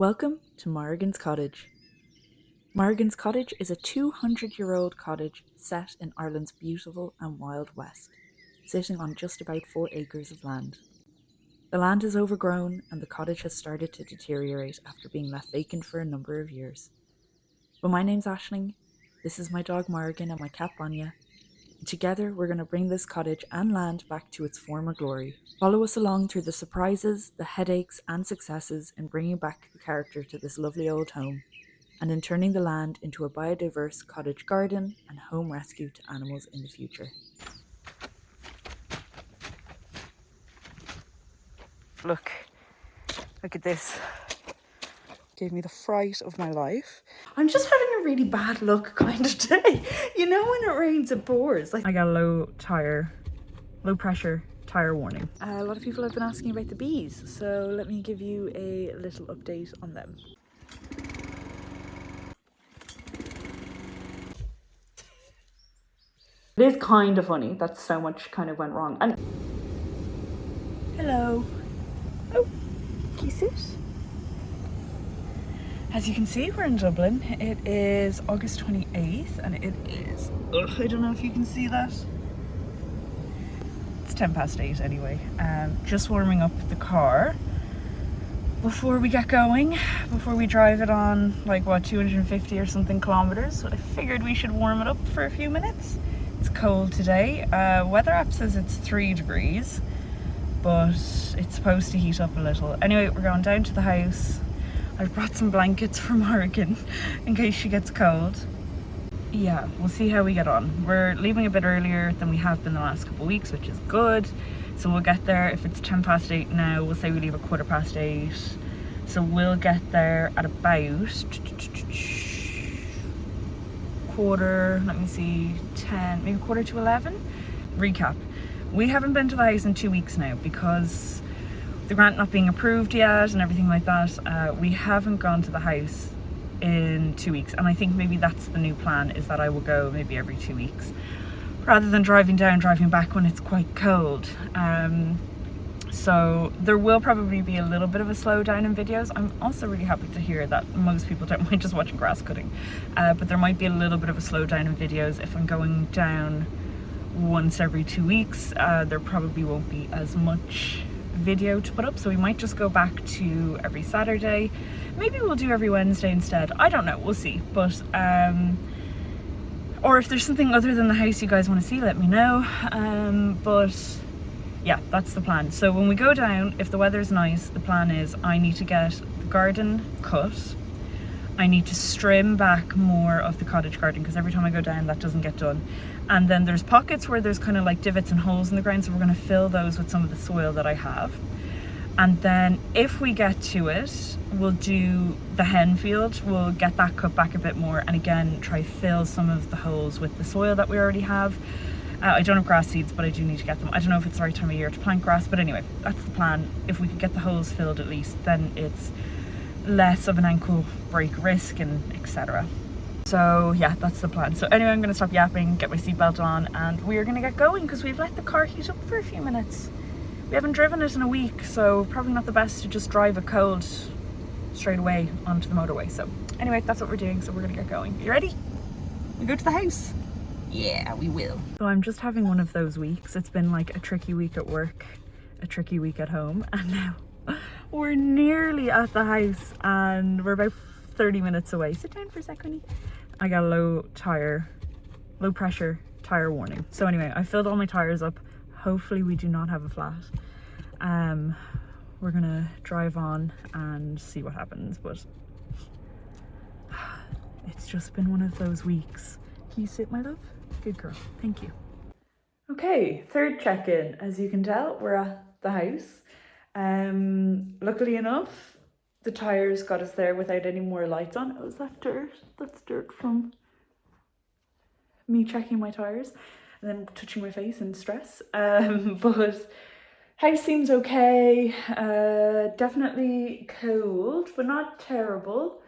Welcome to Morrigan's Cottage. Morrigan's Cottage is a 200-year-old cottage set in Ireland's beautiful and wild west, sitting on just about 4 acres of land. The land is overgrown and the cottage has started to deteriorate after being left vacant for a number of years. But my name's Aisling, this is my dog Morrigan and my cat Vanya, and together we're going to bring this cottage and land back to its former glory. Follow us along through the surprises, the headaches and successes in bringing back the character to this lovely old home, and in turning the land into a biodiverse cottage garden and home rescue to animals in the future. Look at this. Gave me the fright of my life. I'm just having a really bad luck kind of day. You know when it rains it pours. I got a low pressure tyre warning. A lot of people have been asking about the bees, so let me give you a little update on them. It is kind of funny that so much kind of went wrong. And hello. Oh, can you sit? As you can see, we're in Dublin. It is August 28th and it is, I don't know if you can see that. It's 8:10 anyway. Just warming up the car before we get going, before we drive it on like what, 250 or something kilometers. So I figured we should warm it up for a few minutes. It's cold today. Weather app says it's 3 degrees, but it's supposed to heat up a little. Anyway, we're going down to the house. I've brought some blankets for Morrigan in case she gets cold. Yeah, we'll see how we get on. We're leaving a bit earlier than we have been the last couple of weeks, which is good. So we'll get there. If it's 8:10 now, we'll say we leave at 8:15. So we'll get there at about let me see, 10, maybe 10:45. Recap. We haven't been to the house in 2 weeks now because the grant not being approved yet and everything like that. We haven't gone to the house in 2 weeks, and I think maybe that's the new plan, is that I will go maybe every 2 weeks rather than driving back when it's quite cold. So there will probably be a little bit of a slowdown in videos. I'm also really happy to hear that most people don't mind just watching grass cutting, but there might be a little bit of a slowdown in videos if I'm going down once every 2 weeks. There probably won't be as much video to put up, so we might just go back to every Saturday. Maybe we'll do every Wednesday instead. I don't know, we'll see. But or if there's something other than the house you guys want to see, let me know. But yeah, that's the plan. So when we go down, if the weather's nice, the plan is I need to get the garden cut. I need to trim back more of the cottage garden because every time I go down that doesn't get done. And then there's pockets where there's kind of like divots and holes in the ground, so we're going to fill those with some of the soil that I have. And then if we get to it, we'll do the hen field. We'll get that cut back a bit more and again try fill some of the holes with the soil that we already have. I don't have grass seeds, but I do need to get them. I don't know if it's the right time of year to plant grass, but anyway, that's the plan. If we could get the holes filled at least, then it's less of an ankle break risk and etc. So yeah, that's the plan. So anyway, I'm going to stop yapping, get my seatbelt on, and we're going to get going because we've let the car heat up for a few minutes. We haven't driven it in a week, so probably not the best to just drive it cold straight away onto the motorway. So anyway, that's what we're doing, so we're going to get going. You ready? We go to the house? Yeah, we will. So I'm just having one of those weeks. It's been like a tricky week at work, a tricky week at home, and now we're nearly at the house and we're about 30 minutes away. Sit down for a second. I got a low pressure tyre warning. So anyway, I filled all my tyres up. Hopefully we do not have a flat. We're gonna drive on and see what happens, but it's just been one of those weeks. Can you sit, my love? Good girl, thank you. Okay, third check-in. As you can tell, we're at the house. Luckily enough, the tyres got us there without any more lights on. Oh, is that dirt? That's dirt from me checking my tyres and then touching my face in stress. But house seems okay. Definitely cold, but not terrible.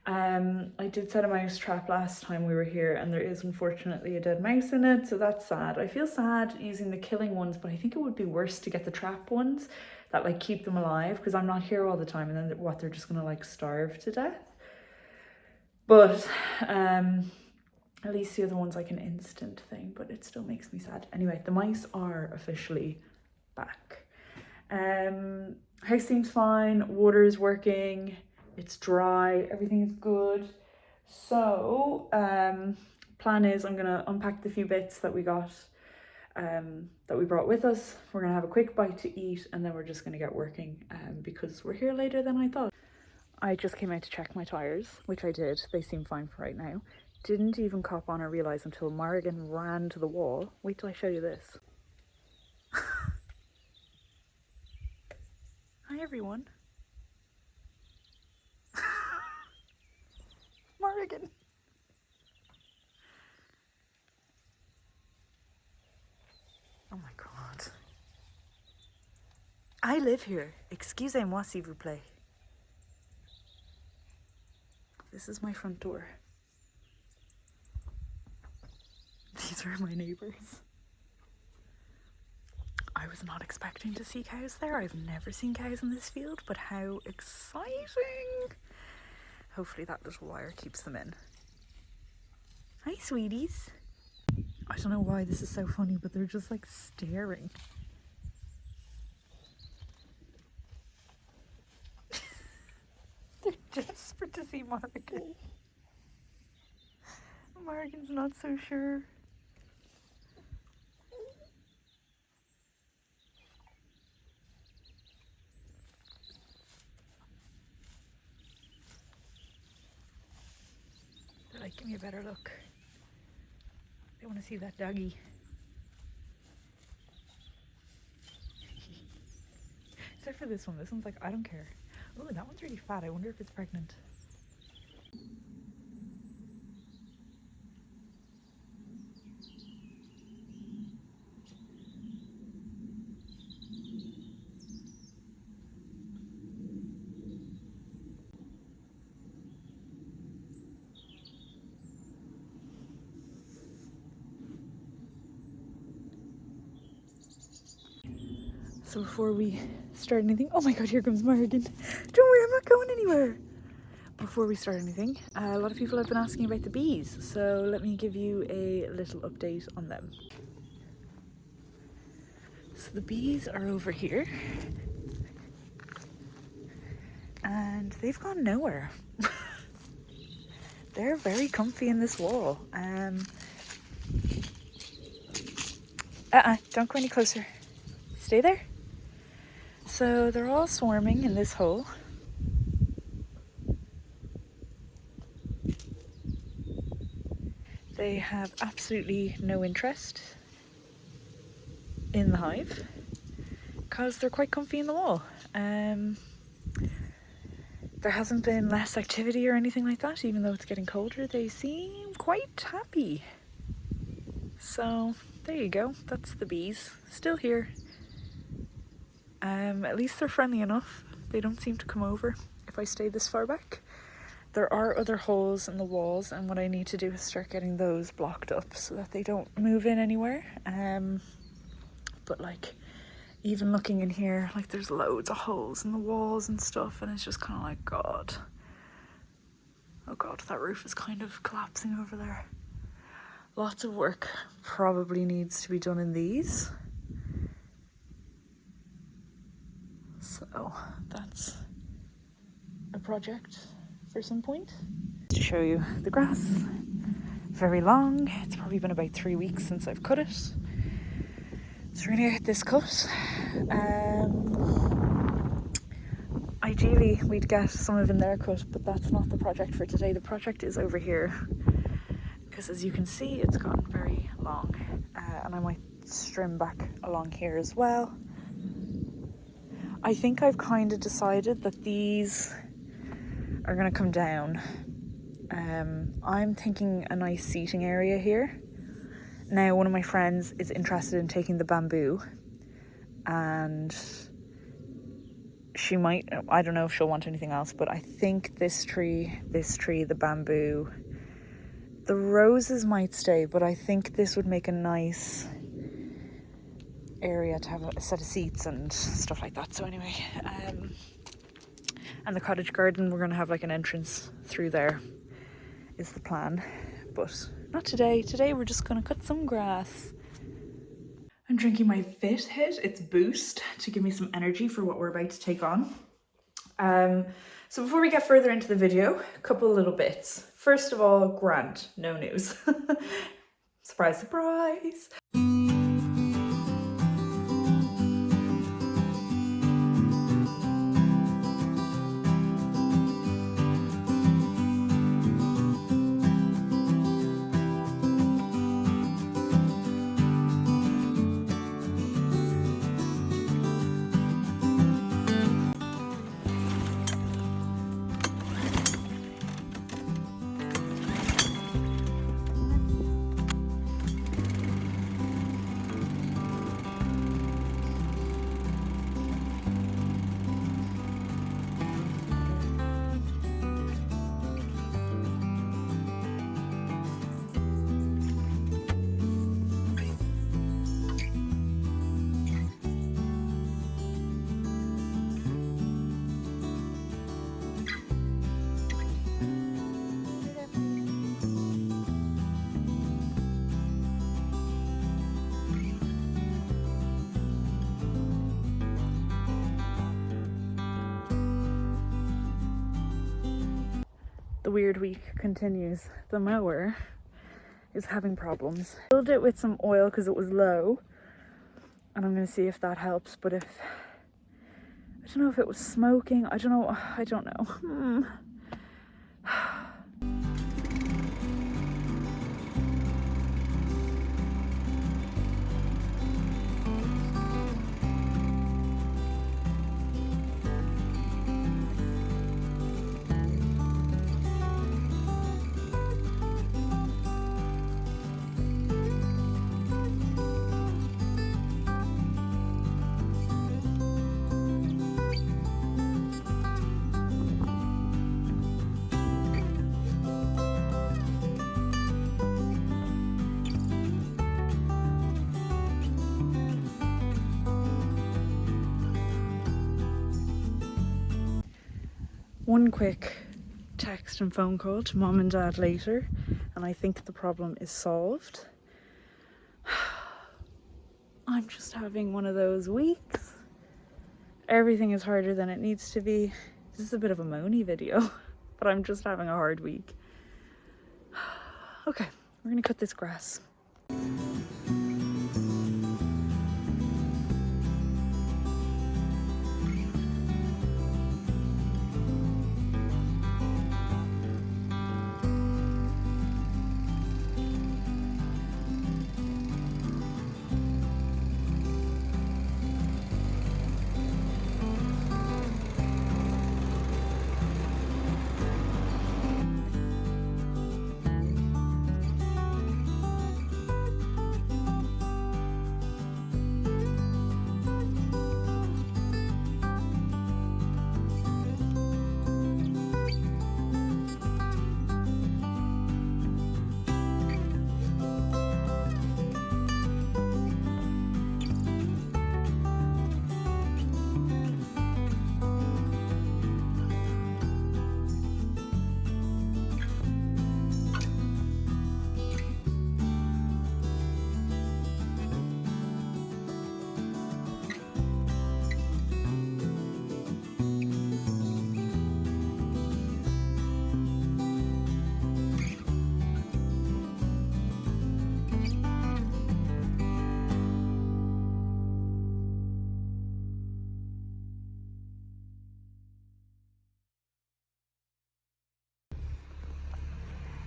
I did set a mouse trap last time we were here and there is unfortunately a dead mouse in it, so that's sad. I feel sad using the killing ones, but I think it would be worse to get the trap ones. that like keep them alive, because I'm not here all the time, and then what, they're just gonna like starve to death. But at least the other one's like an instant thing, but it still makes me sad. Anyway, the mice are officially back. House seems fine, water is working, it's dry, everything's good. So plan is I'm gonna unpack the few bits that we got, that we brought with us. We're gonna have a quick bite to eat, and then we're just gonna get working, because we're here later than I thought. I just came out to check my tyres, which I did. They seem fine for right now. Didn't even cop on or realise until Morrigan ran to the wall. Wait till I show you this. Hi everyone. Morrigan. Oh my god. I live here. Excusez-moi s'il vous plaît. This is my front door. These are my neighbours. I was not expecting to see cows there. I've never seen cows in this field, but how exciting! Hopefully that little wire keeps them in. Hi, sweeties. I don't know why this is so funny, but they're just like staring. They're desperate to see Morrigan. Morrigan's not so sure. They're like, give me a better look. They want to see that doggy. Except for this one. This one's like, I don't care. Oh, that one's really fat. I wonder if it's pregnant. So before we start anything, oh my god, here comes Morrigan. Don't worry, I'm not going anywhere. Before we start anything, a lot of people have been asking about the bees, so let me give you a little update on them. So the bees are over here, and they've gone nowhere. They're very comfy in this wall. Don't go any closer. Stay there. So they're all swarming in this hole. They have absolutely no interest in the hive because they're quite comfy in the wall. There hasn't been less activity or anything like that, even though it's getting colder. They seem quite happy. So there you go, that's the bees, still here. At least they're friendly enough. They don't seem to come over if I stay this far back. There are other holes in the walls, and what I need to do is start getting those blocked up so that they don't move in anywhere. But like, even looking in here, like there's loads of holes in the walls and stuff, and it's just kind of like, God. Oh God, that roof is kind of collapsing over there. Lots of work probably needs to be done in these. So that's a project for some point. To show you the grass, very long. It's probably been about 3 weeks since I've cut it. So we're gonna get this cut. Ideally we'd get some of in there cut, but that's not the project for today. The project is over here, because as you can see, it's gotten very long, and I might trim back along here as well. I think I've kind of decided that these are going to come down. I'm thinking a nice seating area here. Now, one of my friends is interested in taking the bamboo, and she might, I don't know if she'll want anything else, but I think this tree, the bamboo, the roses might stay, but I think this would make a nice area to have a set of seats and stuff like that. So anyway, and the cottage garden, we're going to have like an entrance through there is the plan, but not today. Today we're just going to cut some grass. I'm drinking my Fit Hit, it's Boost, to give me some energy for what we're about to take on. So before we get further into the video, a couple little bits. First of all, Grant, no news. Surprise, surprise. The weird week continues. The mower is having problems. Filled it with some oil because it was low, and I'm going to see if that helps. But if I don't know if it was smoking, I don't know. One quick text and phone call to mom and dad later, and I think the problem is solved. I'm just having one of those weeks. Everything is harder than it needs to be. This is a bit of a moany video, but I'm just having a hard week. Okay, we're gonna cut this grass.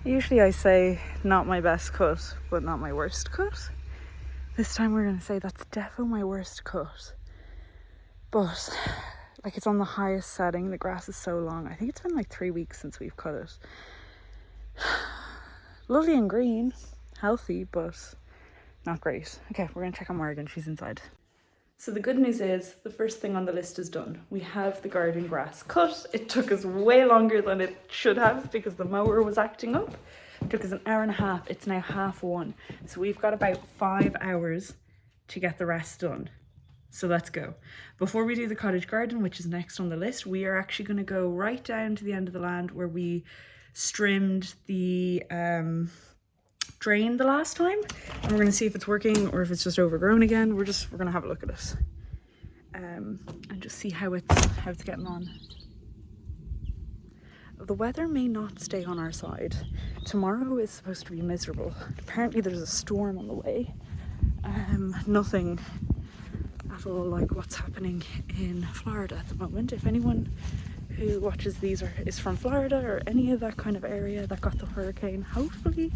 Usually I say not my best cut, but not my worst cut. This time we're going to say that's definitely my worst cut. But like, it's on the highest setting. The grass is so long. I think it's been like 3 weeks since we've cut it. Lovely and green, healthy, but not great. Okay, we're going to check on Morgan. She's inside. So the good news is the first thing on the list is done. We have the garden grass cut. It took us way longer than it should have because the mower was acting up. It took us an hour and a half. It's now 1:30. So we've got about 5 hours to get the rest done. So let's go. Before we do the cottage garden, which is next on the list, we are actually going to go right down to the end of the land where we strimmed the drain the last time, and we're going to see if it's working or if it's just overgrown again. We're going to have a look at it and just see how it's getting on. The weather may not stay on our side. Tomorrow is supposed to be miserable. Apparently there's a storm on the way. Nothing at all like what's happening in Florida at the moment. If anyone who watches these is from Florida or any of that kind of area that got the hurricane, hopefully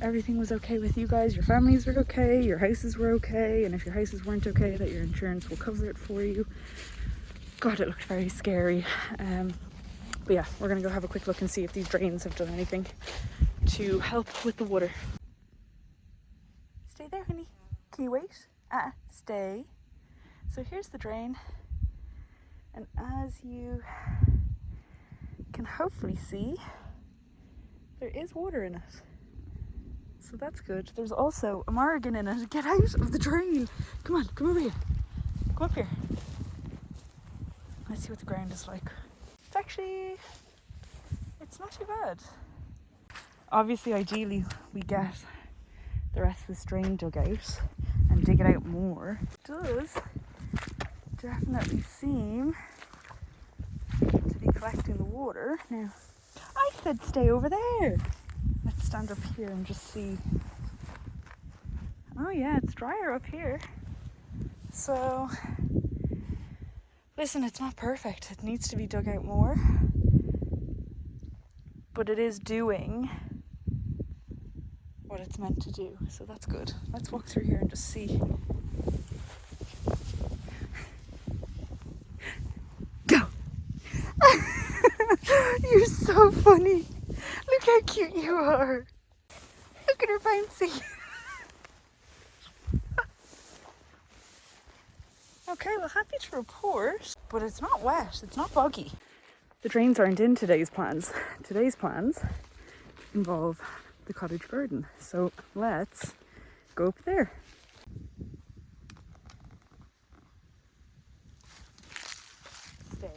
everything was okay with you guys. Your families were okay, your houses were okay, and if your houses weren't okay, that your insurance will cover it for you. God, it looked very scary. But yeah, we're gonna go have a quick look and see if these drains have done anything to help with the water. Stay there, honey. Can you wait? Stay. So here's the drain, and as you can hopefully see, there is water in it. So that's good. There's also a margin in it. Get out of the drain. Come on, come over here. Come up here. Let's see what the ground is like. It's not too bad. Obviously, ideally, we get the rest of this drain dug out and dig it out more. It does definitely seem to be collecting the water. Now, I said stay over there. Let's stand up here and just see. Oh yeah, it's drier up here. So, listen, it's not perfect. It needs to be dug out more. But it is doing what it's meant to do. So that's good. Let's walk through here and just see. Go! You're so funny. Look how cute you are. Look at her bouncy. Okay, well, happy to report, but it's not wet, it's not boggy. The drains aren't in today's plans. Today's plans involve the cottage garden. So let's go up there. Stay.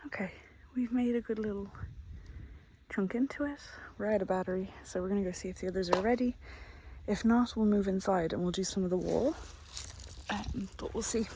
Okay, we've made a good little chunk into it. We're out of battery, so we're gonna go see if the others are ready. If not, we'll move inside and we'll do some of the wall, but we'll see.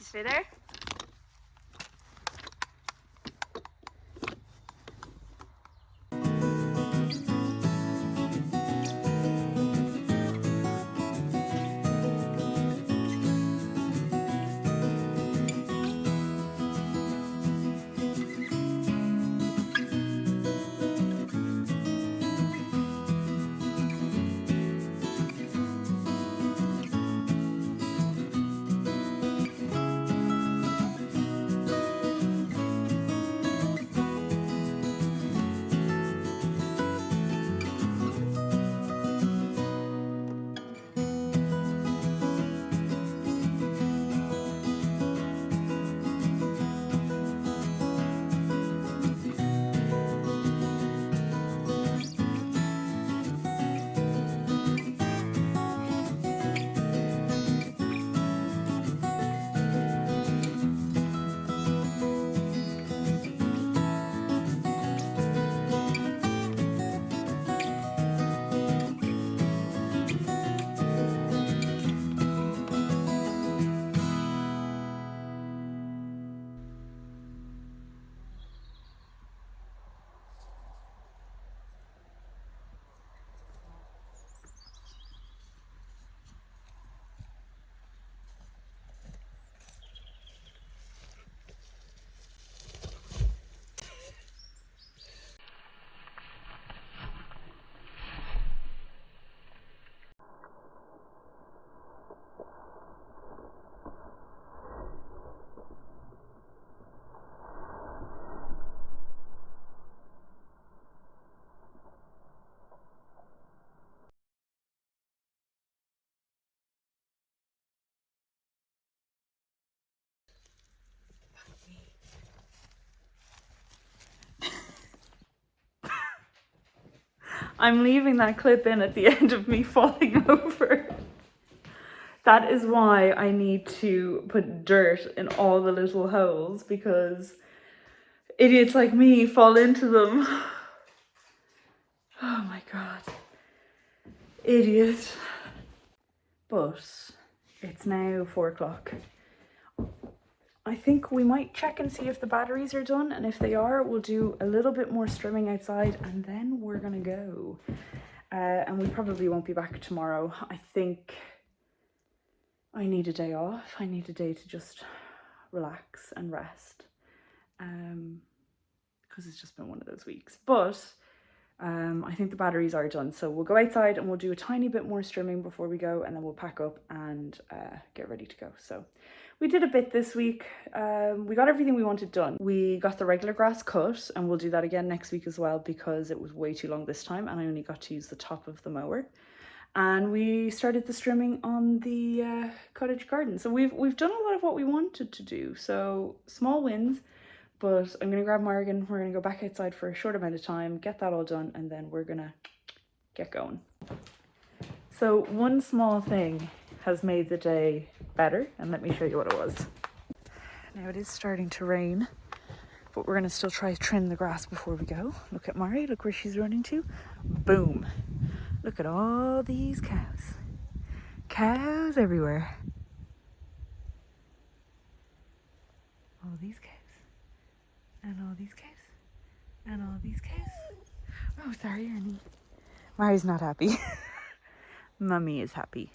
Stay there. I'm leaving that clip in at the end of me falling over. That is why I need to put dirt in all the little holes, because idiots like me fall into them. Oh my god. Idiot. But it's now 4 o'clock. I think we might check and see if the batteries are done, and if they are, we'll do a little bit more strimming outside and then we're gonna go. And we probably won't be back tomorrow. I think I need a day off. I need a day to just relax and rest, because it's just been one of those weeks. But I think the batteries are done, so we'll go outside and we'll do a tiny bit more strimming before we go, and then we'll pack up and get ready to go. So we did a bit this week. We got everything we wanted done. We got the regular grass cut, and we'll do that again next week as well, because it was way too long this time and I only got to use the top of the mower. And we started the strimming on the cottage garden. So we've done a lot of what we wanted to do. So small wins, but I'm gonna grab Morgan. We're gonna go back outside for a short amount of time, get that all done, and then we're gonna get going. So one small thing has made the day better, and let me show you what it was. Now it is starting to rain, but we're gonna still try to trim the grass before we go. Look at Mari, look where she's running to. Boom. Look at all these cows. Cows everywhere. All these cows. And all these cows. And all these cows. Oh, sorry, Ernie. Mari's not happy. Mummy is happy.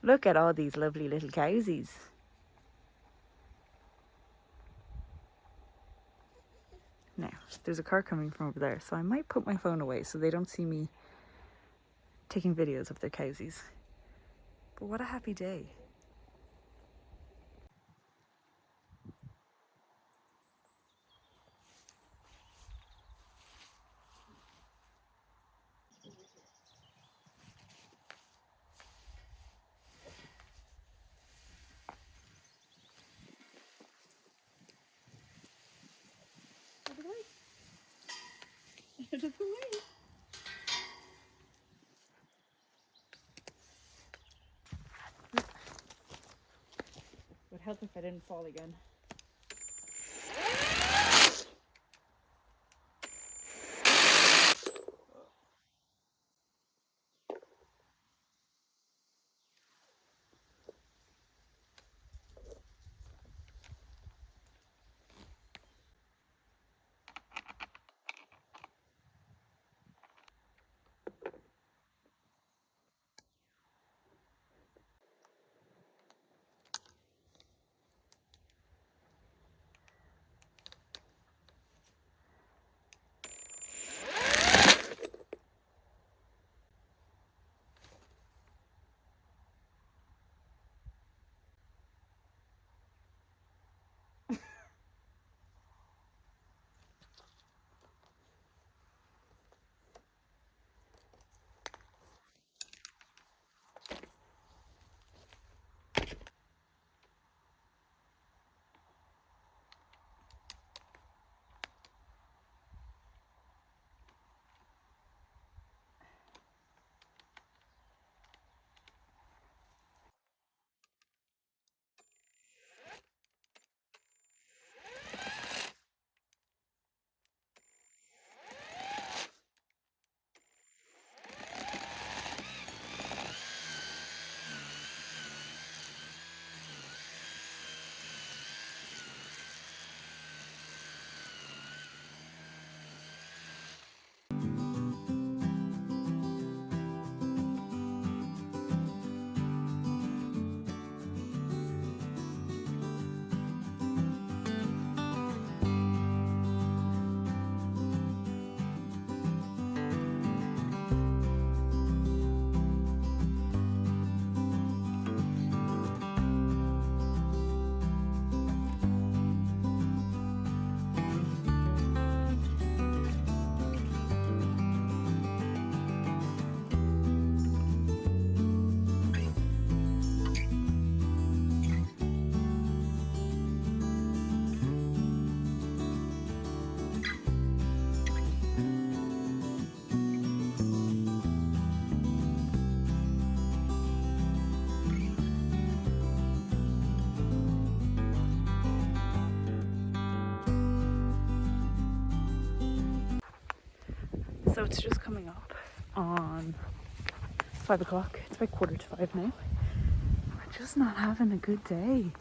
Look at all these lovely little cowsies. Now, there's a car coming from over there, so I might put my phone away so they don't see me taking videos of their cowsies. But what a happy day. Out of the way. Would help if I didn't fall again. So it's just coming up on 5 o'clock. It's about 4:45 now. We're just not having a good day.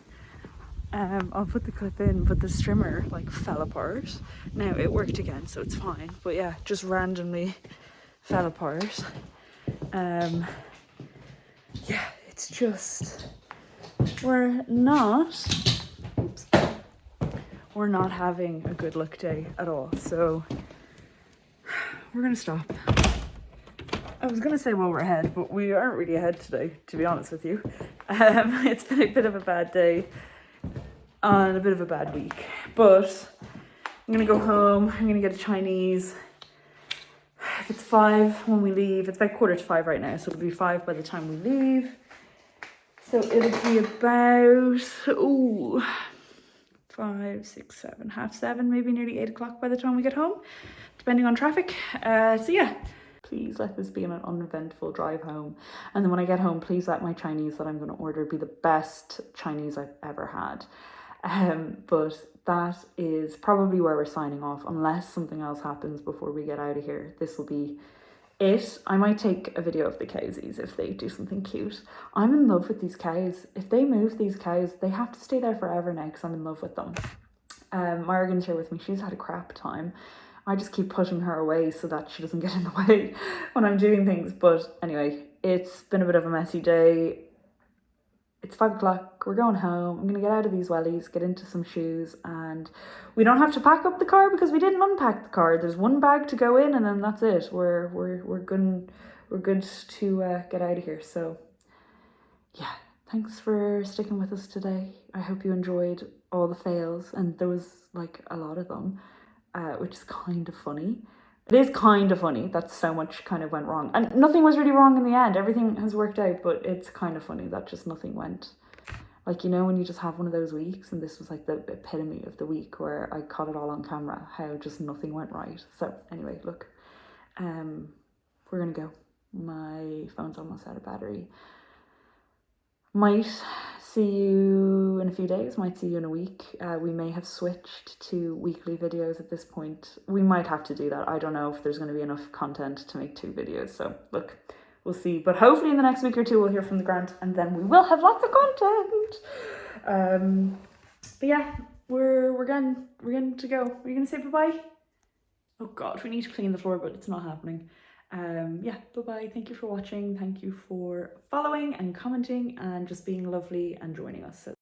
I'll put the clip in, but the strimmer like fell apart. Now it worked again, so it's fine. But yeah, just randomly fell apart. Yeah, it's just we're not having a good luck day at all. So we're gonna stop. I was gonna say, well, we're ahead, but we aren't really ahead today, to be honest with you. It's been a bit of a bad day and a bit of a bad week, but I'm gonna go home. I'm gonna get a Chinese. If it's 5 when we leave, it's about 4:45 right now, so it'll be 5 by the time we leave. So it'll be about 5, 6, 7, half 7, maybe nearly 8 o'clock by the time we get home, depending on traffic. So yeah, please let this be an uneventful drive home. And then when I get home, please let my Chinese that I'm going to order be the best Chinese I've ever had. But that is probably where we're signing off, unless something else happens before we get out of here. This will be it. I might take a video of the cowsies if they do something cute. I'm in love with these cows. If they move these cows, they have to stay there forever now because I'm in love with them. Morgan's here with me. She's had a crap time. I just keep pushing her away so that she doesn't get in the way when I'm doing things. But anyway, it's been a bit of a messy day. it's 5 o'clock, we're going home. I'm gonna get out of these wellies, get into some shoes, and we don't have to pack up the car because we didn't unpack the car. There's one bag to go in and then that's it. We're good to get out of here. So yeah, thanks for sticking with us today. I hope you enjoyed all the fails, and there was like a lot of them, which is kind of funny. It is kind of funny that so much kind of went wrong. And nothing was really wrong in the end. Everything has worked out, but it's kind of funny that just nothing went. Like, you know, when you just have one of those weeks, and this was like the epitome of the week where I caught it all on camera, how just nothing went right. So anyway, look, we're gonna go. My phone's almost out of battery. Might see you in a few days, might see you in a week. We may have switched to weekly videos at this point. We might have to do that. I don't know if there's going to be enough content to make 2 videos. So look, we'll see. But hopefully in the next week or 2 we'll hear from the grant, and then we will have lots of content. But yeah, we're going to go. Are you going to say bye-bye? Oh God, we need to clean the floor, but it's not happening. Yeah, bye-bye. Thank you for watching. Thank you for following and commenting and just being lovely and joining us. So